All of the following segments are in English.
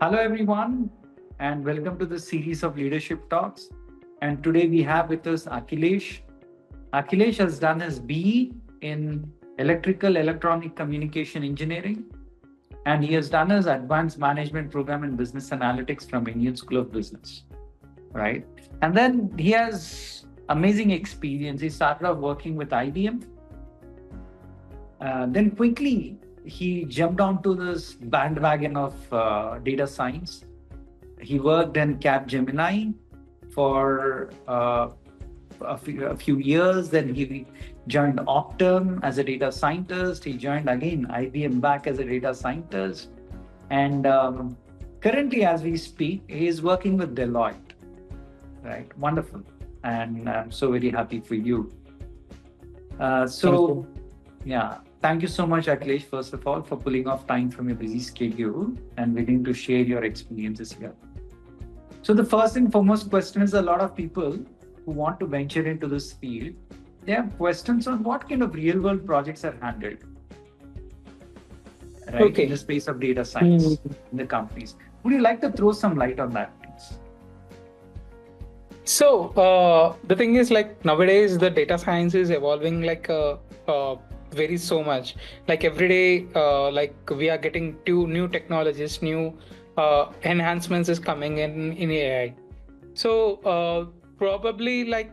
Hello, everyone, and welcome to the series of leadership talks. And today we have with us Akhilesh. Akhilesh has done his BE in Electrical Electronic Communication Engineering, and he has done his Advanced Management Program in Business Analytics from Indian School of Business, right? And then he has amazing experience. He started off working with IBM. Then quickly he jumped onto this bandwagon of data science. He worked in Capgemini for a few years. Then he joined Optum as a data scientist. He joined again IBM back as a data scientist. And currently, as we speak, he is working with Deloitte. Right, wonderful. And I'm so very happy for you. Yeah, thank you so much, Akhilesh, first of all, for pulling off time from your busy schedule and willing to share your experiences here. So the first and foremost question is, a lot of people who want to venture into this field, they have questions on what kind of real world projects are handled, right, in the space of data science in the companies. Would you like to throw some light on that, please? So the thing is, like, nowadays the data science is evolving like very so much. Like every day, like we are getting new technologies, new enhancements is coming in AI. So probably like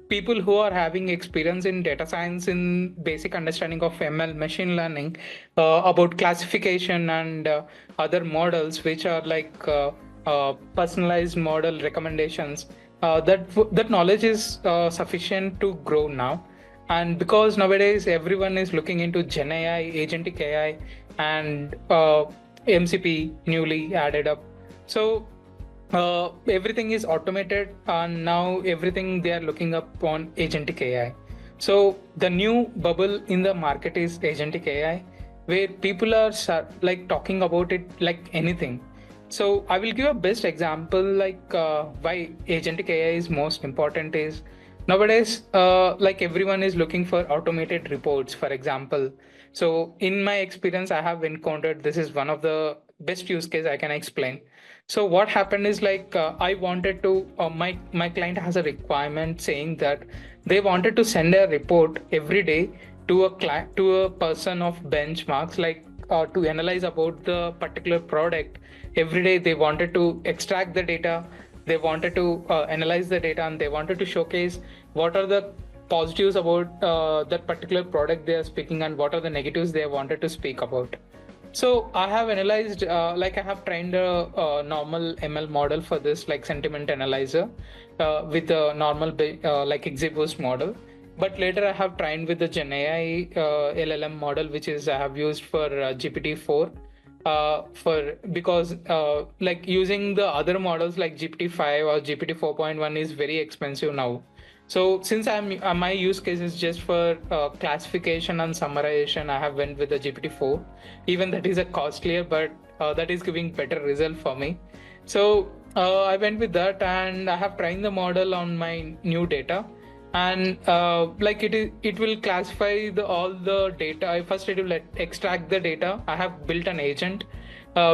people who are having experience in data science in basic understanding of ML machine learning, about classification and other models which are like personalized model recommendations, that knowledge is sufficient to grow now. And because nowadays everyone is looking into GenAI, Agentic AI, and MCP newly added up. So everything is automated, and now everything they are looking up on Agentic AI. So the new bubble in the market is Agentic AI, where people are like talking about it like anything. So I will give a best example, like why Agentic AI is most important is nowadays, like everyone is looking for automated reports, for example. So in my experience, I have encountered this is one of the best use case I can explain. So what happened is like I wanted to my client has a requirement saying that they wanted to send a report every day to a person of benchmarks, like to analyze about the particular product. Every day they wanted to extract the data, they wanted to analyze the data, and they wanted to showcase what are the positives about that particular product they are speaking and what are the negatives they wanted to speak about. So I have analyzed, like I have trained a normal ML model for this, like sentiment analyzer, with a normal like XGBoost model. But later I have trained with the GenAI LLM model, which is I have used for GPT-4. Because like using the other models like GPT-5 or GPT 4.1 is very expensive now. So since my use case is just for classification and summarization, I have went with the GPT-4. Even that is a costlier, but that is giving better result for me. So I went with that, and I have trained the model on my new data, and like it will classify all the data. First, it will extract the data. I have built an agent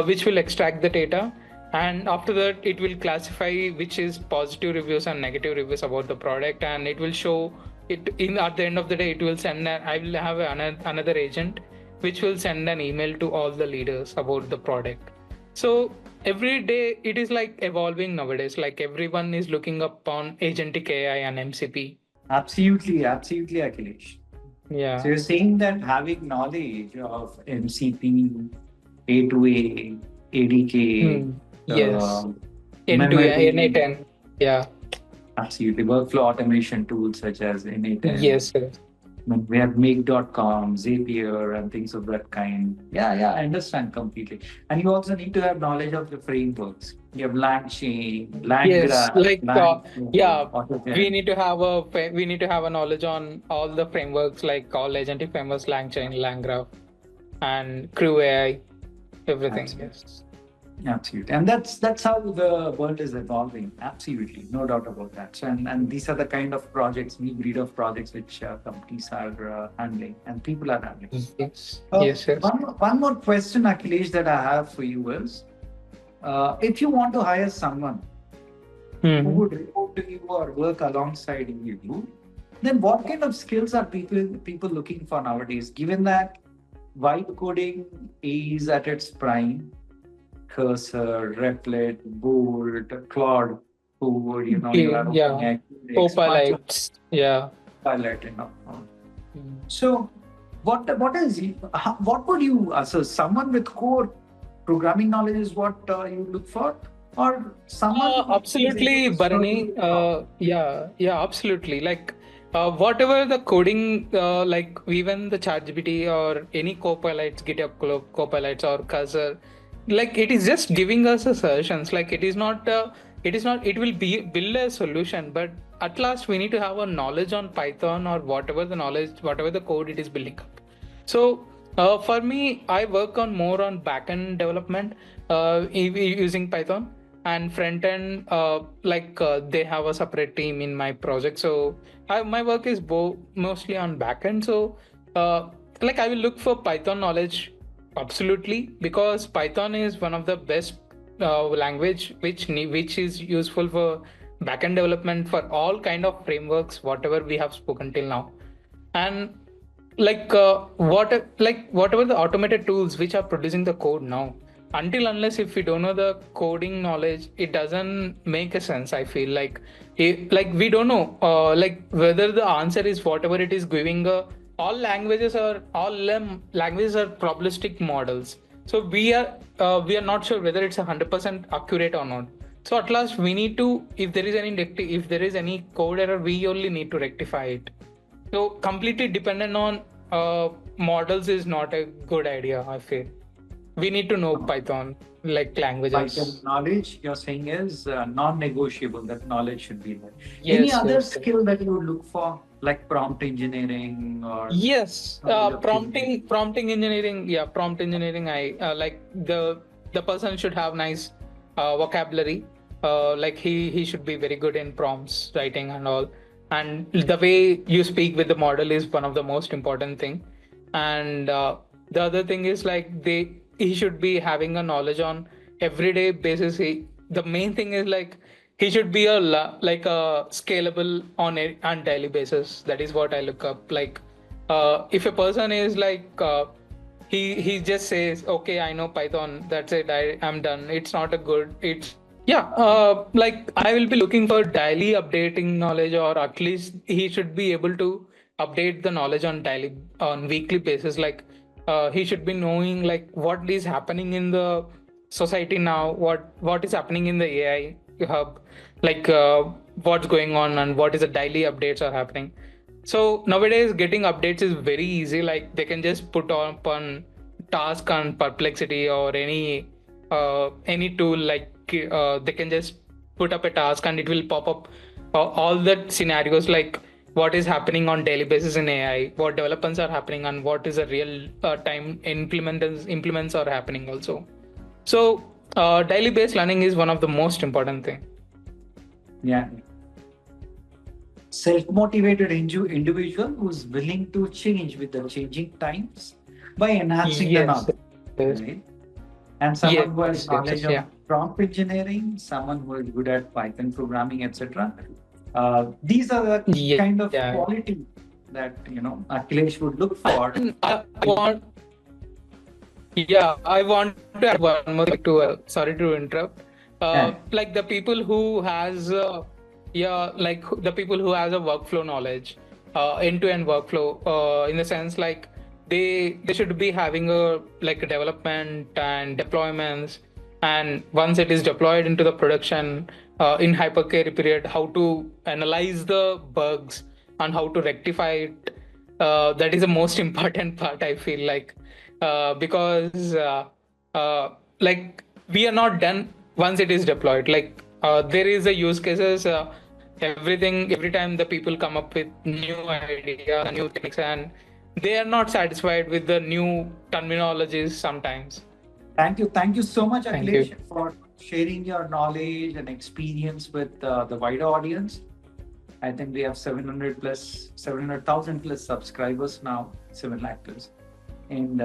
which will extract the data, and after that it will classify which is positive reviews and negative reviews about the product, and it will show it in at the end of the day. It will send I will have another agent which will send an email to all the leaders about the product. So every day it is like evolving nowadays, like everyone is looking up on Agentic AI and MCP. Absolutely, Akhilesh. Yeah. So you're saying that having knowledge of MCP, A2A, ADK, Yes. N2A, N8N. Yeah. Absolutely. Workflow automation tools such as N8N. Yes, sir. We have make.com, Zapier, and things of that kind. Yeah, I understand completely. And you also need to have knowledge of the frameworks. You have LangChain, LangGraph, like yeah, AutoGen. we need to have a knowledge on all the frameworks, like all agentic frameworks, LangChain, LangGraph, and Crew AI, everything. Absolutely. Yes. Absolutely, and that's how the world is evolving. Absolutely, no doubt about that. So, and these are the kind of projects, new breed of projects which companies are handling and people are handling. Yes. Yes. One more question, Akhilesh, that I have for you is, if you want to hire someone who Hmm. would report to you or work alongside you, then what kind of skills are people looking for nowadays? Given that vibe coding is at its prime, Cursor, Replit, Bolt, Claude, who you are looking Yeah. at bunch of Copilots. Yeah. pilot. Mm. So, what would you so someone with core programming knowledge is what you look for, or someone who is able Absolutely, to solve Bharani. the problem? Yeah, absolutely. Like, whatever the coding, like even the ChatGPT or any Copilots, GitHub Copilots or Cursor, like it is just giving us a suggestions. Like it is not. It will be build a solution, but at last we need to have a knowledge on Python or whatever the knowledge, whatever the code it is building up. So for me, I work on more on backend development using Python, and front end they have a separate team in my project. So my work is mostly on backend. So like I will look for Python knowledge absolutely, because Python is one of the best language which is useful for backend development for all kind of frameworks whatever we have spoken till now. And whatever the automated tools which are producing the code now, until unless if we don't know the coding knowledge, it doesn't make a sense. I feel like like we don't know like whether the answer is whatever it is giving. All languages are probabilistic models, so we are not sure whether it's 100% accurate or not. So at last we need to, if there is any code error, we only need to rectify it. So completely dependent on models is not a good idea, I feel. We need to know Python like Python languages. knowledge, you're saying, is non-negotiable. That knowledge should be there. Any Yes, other yes. skill that you would look for, like prompt engineering or Yes, optimization? prompting engineering. Yeah, prompt engineering. I like the person should have nice vocabulary. Like he should be very good in prompts writing and all. And the way you speak with the model is one of the most important thing. And the other thing is like he should be having a knowledge on everyday basis. The main thing is like he should be like a scalable on daily basis. That is what I look up. Like if a person is like he just says okay, I know Python, that's it, I'm done, it's not a good, it's yeah, like I will be looking for daily updating knowledge, or at least he should be able to update the knowledge on weekly basis. Like he should be knowing like what is happening in the society now, what is happening in the AI hub, like what's going on and what is the daily updates are happening. So nowadays getting updates is very easy. Like they can just put on task on Perplexity or any tool. Like they can just put up a task and it will pop up all the scenarios, like what is happening on daily basis in AI, what developments are happening, and what is the real time implements are happening also. So daily based learning is one of the most important thing. Yeah. Self-motivated individual who's willing to change with the changing times by enhancing the Yes. knowledge, Yes. right? And Yes. someone who has Yes. knowledge Yeah. of prompt engineering, someone who is good at Python programming, etc. These are the kind of Yeah. quality that Akhilesh would look for. I want Yeah, I want to add one more thing to sorry to interrupt. Yeah. Like the people who has the people who has a workflow knowledge, end-to-end workflow, in the sense like they should be having a like a development and deployments, and once it is deployed into the production in hypercare period, how to analyze the bugs and how to rectify it. That is the most important part, I feel like, because uh, like we are not done once it is deployed. Like there is a use cases, every time the people come up with new ideas, new techniques, and they are not satisfied with the new terminologies sometimes. Thank you so much, Thank you. Akhilesh, for sharing your knowledge and experience with the wider audience. I think we have 700,000 plus subscribers now, 7 lakh plus. And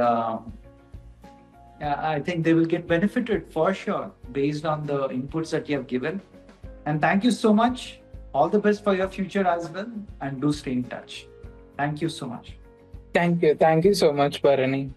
I think they will get benefited for sure based on the inputs that you have given. And thank you so much. All the best for your future as well. And do stay in touch. Thank you so much. Thank you so much, Bharani.